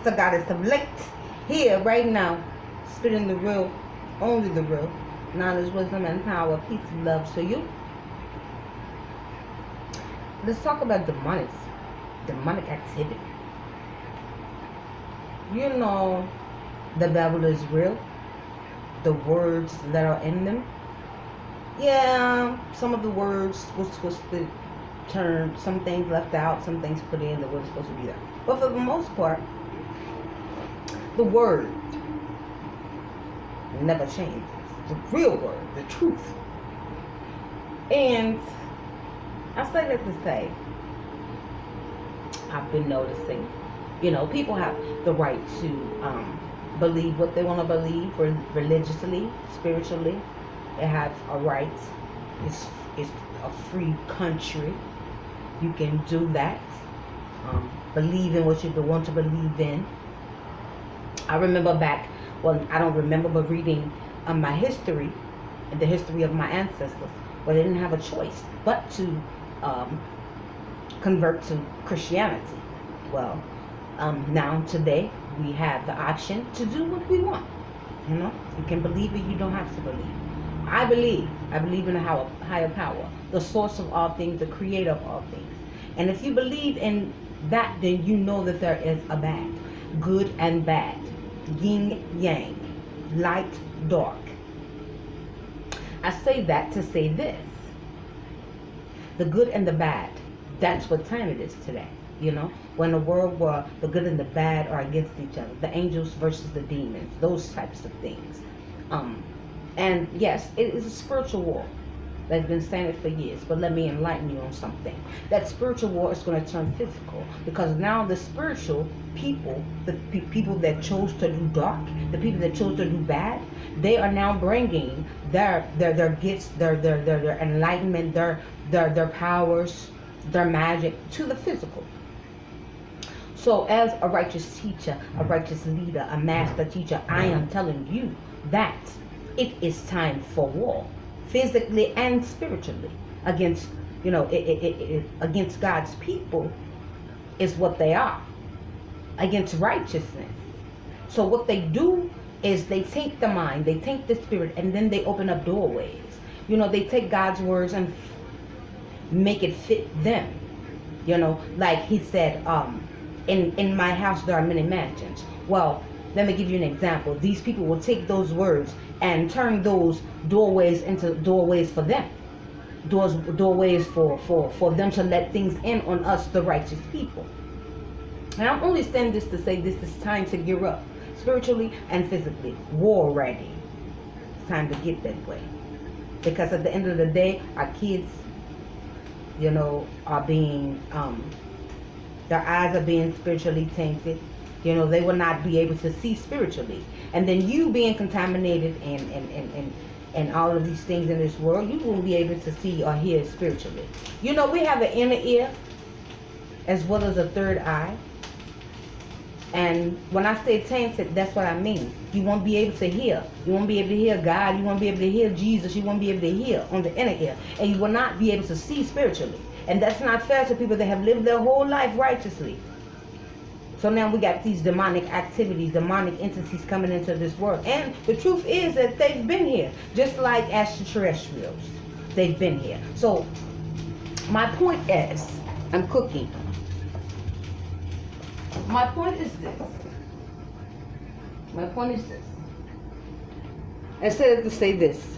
So God is select here right now, spitting the real, only the real, knowledge, wisdom, and power, peace, and love to you. Let's talk about demonic activity. You know, the Bible is real. The words that are in them. Yeah, some of the words was twisted, turned, some things left out, some things put in that wasn't supposed to be there. But for the most part, the word never changes. The real word, the truth. And I say that to say, I've been noticing, people have the right to believe what they want to believe religiously, spiritually. They have a right. It's a free country. You can do that. Believe in what you want to believe in. I remember back, well, I don't remember, but reading my history, the history of my ancestors, where they didn't have a choice but to convert to Christianity. Well, now today we have the option to do what we want. You can believe it. You don't have to believe. I believe in a higher power, the source of all things, the creator of all things. And if you believe in that, then you know that there is a bad, good and bad, yin yang, light dark. I say that to say this: the good and the bad. That's what time it is today. When the world where the good and the bad are against each other, the angels versus the demons, those types of things. And yes, it is a spiritual war that's been standing for years. But let me enlighten you on something. That spiritual war is going to turn physical, because now the spiritual people, the people that chose to do dark, the people that chose to do bad, they are now bringing their gifts, their enlightenment, their powers, their magic to the physical. So as a righteous teacher, a righteous leader, a master teacher, I am telling you that it is time for war, physically and spiritually, against, against God's people is what they are, against righteousness. So what they do is they take the mind, they take the spirit, and then they open up doorways. They take God's words and make it fit them. Like he said, in my house there are many mansions. Well, let me give you an example. These people will take those words and turn those doorways into doorways for them. Doorways for them to let things in on us, the righteous people. And I'm only saying this to say this is time to gear up, spiritually and physically. War ready. It's time to get that way. Because at the end of the day, our kids, are being, their eyes are being spiritually tainted. They will not be able to see spiritually. And then you being contaminated and all of these things in this world, you won't be able to see or hear spiritually. We have an inner ear as well as a third eye. And when I say tainted, that's what I mean. You won't be able to hear. You won't be able to hear God. You won't be able to hear Jesus. You won't be able to hear on the inner ear. And you will not be able to see spiritually. And that's not fair to people that have lived their whole life righteously. So now we got these demonic activities, demonic entities coming into this world. And the truth is that they've been here, just like extraterrestrials. They've been here. So my point is, I'm cooking. My point is this. I said to say this.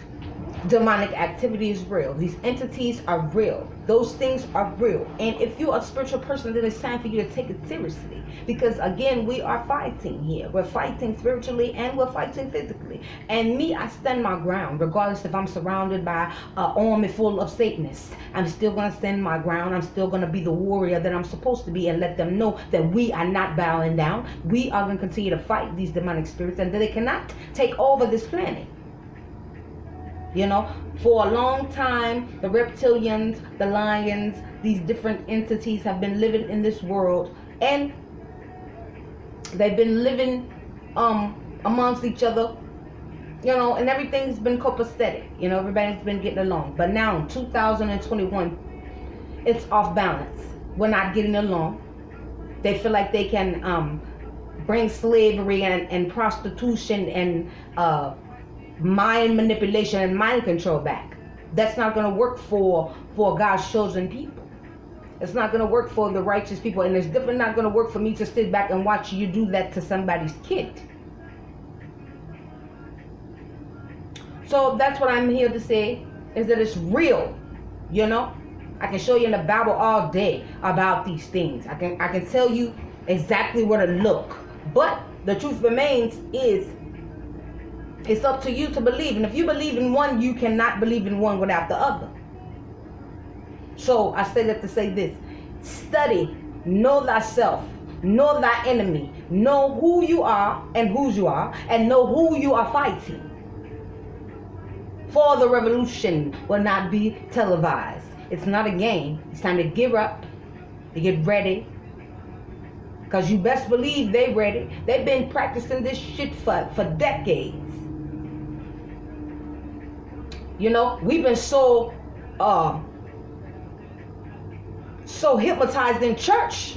Demonic activity is real. These entities are real. Those things are real. And if you're a spiritual person, then it's time for you to take it seriously. Because again, we are fighting here. We're fighting spiritually and we're fighting physically. And me, I stand my ground. Regardless if I'm surrounded by an army full of Satanists, I'm still going to stand my ground. I'm still going to be the warrior that I'm supposed to be and let them know that we are not bowing down. We are going to continue to fight these demonic spirits and that they cannot take over this planet. For a long time, the reptilians, the lions, these different entities have been living in this world, and they've been living amongst each other, and everything's been copacetic. Everybody's been getting along. But now in 2021, it's off balance. We're not getting along. They feel like they can bring slavery and prostitution and mind manipulation and mind control back. That's not going to work for God's chosen people. It's not going to work for the righteous people, and it's definitely not going to work for me to sit back and watch you do that to somebody's kid. So that's what I'm here to say, is that it's real. You know, I can show you in the Bible all day about these things. I can tell you exactly where to look. But the truth remains is, it's up to you to believe. And if you believe in one, you cannot believe in one without the other. So I say that to say this: study, know thyself, know thy enemy, know who you are and whose you are, and know who you are fighting. For the revolution will not be televised. It's not a game. It's time to gear up, to get ready. Because you best believe they ready. They've been practicing this shit for decades. You know, we've been so hypnotized in church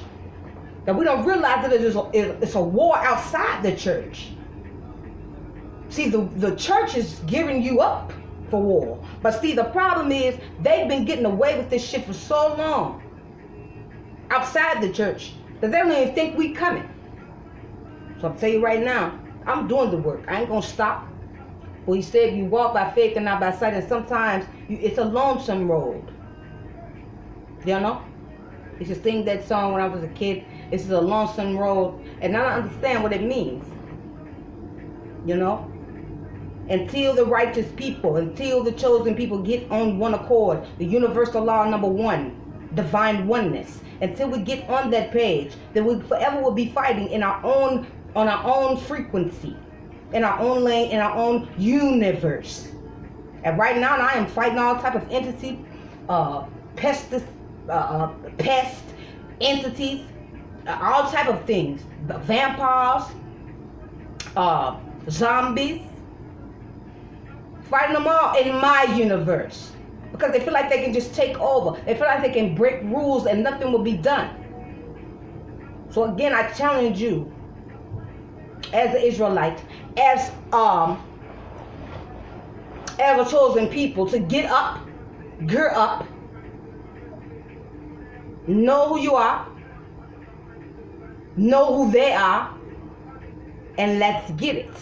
that we don't realize that it's a war outside the church. See, the church is gearing you up for war. But see, the problem is they've been getting away with this shit for so long outside the church that they don't even think we coming. So I'll tell you right now, I'm doing the work. I ain't gonna stop. Well, he said you walk by faith and not by sight, and sometimes it's a lonesome road. You know? I used to sing that song when I was a kid. It's a lonesome road, and I don't understand what it means. You know? Until the righteous people, until the chosen people get on one accord, the universal law number one, divine oneness. Until we get on that page, then we forever will be fighting on our own frequency, in our own lane, in our own universe. And right now, I am fighting all type of entity, pest entities, all type of things, vampires, zombies. Fighting them all in my universe. Because they feel like they can just take over. They feel like they can break rules and nothing will be done. So again, I challenge you, as an Israelite, as a chosen people, to get up, gear up, know who you are, know who they are, and let's get it.